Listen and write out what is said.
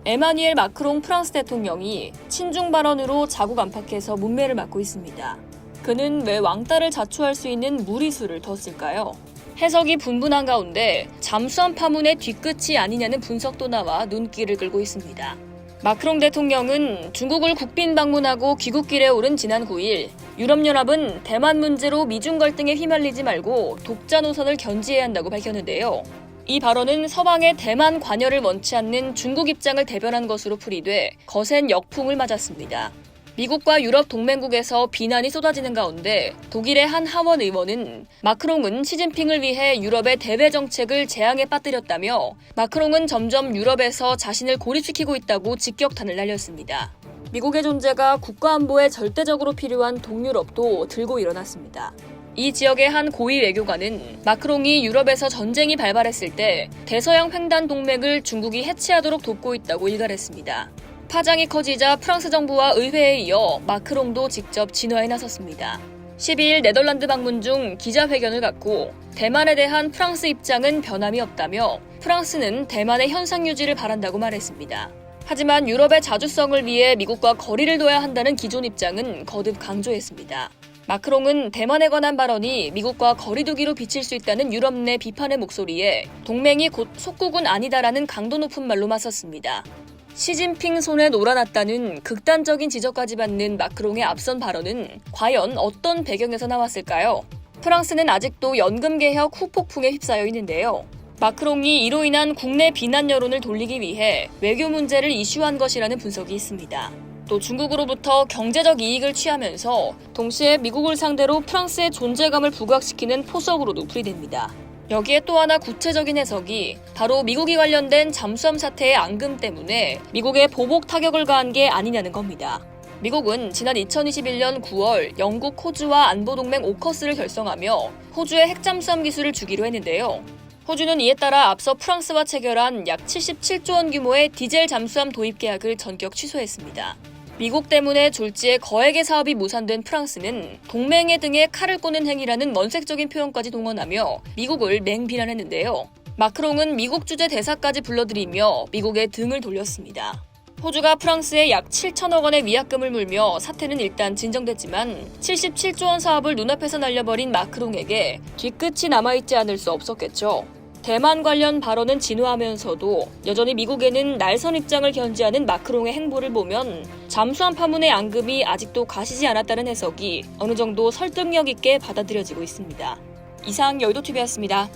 에마뉘엘 마크롱 프랑스 대통령이 친중 발언으로 자국 안팎에서 문매를 맞고 있습니다. 그는 왜 왕따를 자초할 수 있는 무리수를 뒀을까요? 해석이 분분한 가운데 잠수함 파문의 뒤끝이 아니냐는 분석도 나와 눈길을 끌고 있습니다. 마크롱 대통령은 중국을 국빈 방문하고 귀국길에 오른 지난 9일 유럽연합은 대만 문제로 미중 갈등에 휘말리지 말고 독자 노선을 견지해야 한다고 밝혔는데요. 이 발언은 서방의 대만 관여를 원치 않는 중국 입장을 대변한 것으로 풀이돼 거센 역풍을 맞았습니다. 미국과 유럽 동맹국에서 비난이 쏟아지는 가운데 독일의 한 하원 의원은 마크롱은 시진핑을 위해 유럽의 대외 정책을 재앙에 빠뜨렸다며 마크롱은 점점 유럽에서 자신을 고립시키고 있다고 직격탄을 날렸습니다. 미국의 존재가 국가안보에 절대적으로 필요한 동유럽도 들고 일어났습니다. 이 지역의 한 고위 외교관은 마크롱이 유럽에서 전쟁이 발발했을 때 대서양 횡단 동맹을 중국이 해체하도록 돕고 있다고 일갈했습니다. 파장이 커지자 프랑스 정부와 의회에 이어 마크롱도 직접 진화에 나섰습니다. 12일 네덜란드 방문 중 기자회견을 갖고 대만에 대한 프랑스 입장은 변함이 없다며 프랑스는 대만의 현상 유지를 바란다고 말했습니다. 하지만 유럽의 자주성을 위해 미국과 거리를 둬야 한다는 기존 입장은 거듭 강조했습니다. 마크롱은 대만에 관한 발언이 미국과 거리두기로 비칠 수 있다는 유럽 내 비판의 목소리에 동맹이 곧 속국은 아니다라는 강도 높은 말로 맞섰습니다. 시진핑 손에 놀아났다는 극단적인 지적까지 받는 마크롱의 앞선 발언은 과연 어떤 배경에서 나왔을까요? 프랑스는 아직도 연금 개혁 후폭풍에 휩싸여 있는데요. 마크롱이 이로 인한 국내 비난 여론을 돌리기 위해 외교 문제를 이슈한 것이라는 분석이 있습니다. 또 중국으로부터 경제적 이익을 취하면서 동시에 미국을 상대로 프랑스의 존재감을 부각시키는 포석으로도 풀이됩니다. 여기에 또 하나 구체적인 해석이 바로 미국이 관련된 잠수함 사태의 앙금 때문에 미국에 보복 타격을 가한 게 아니냐는 겁니다. 미국은 지난 2021년 9월 영국, 호주와 안보동맹 오커스를 결성하며 호주의 핵잠수함 기술을 주기로 했는데요. 호주는 이에 따라 앞서 프랑스와 체결한 약 77조 원 규모의 디젤 잠수함 도입 계약을 전격 취소했습니다. 미국 때문에 졸지에 거액의 사업이 무산된 프랑스는 동맹의 등에 칼을 꼬는 행위라는 원색적인 표현까지 동원하며 미국을 맹비난했는데요. 마크롱은 미국 주재 대사까지 불러들이며 미국의 등을 돌렸습니다. 호주가 프랑스에 약 7천억 원의 위약금을 물며 사태는 일단 진정됐지만 77조 원 사업을 눈앞에서 날려버린 마크롱에게 뒤끝이 남아있지 않을 수 없었겠죠. 대만 관련 발언은 진화하면서도 여전히 미국에는 날선 입장을 견지하는 마크롱의 행보를 보면 잠수함 파문의 앙금이 아직도 가시지 않았다는 해석이 어느 정도 설득력 있게 받아들여지고 있습니다. 이상 여의도TV였습니다.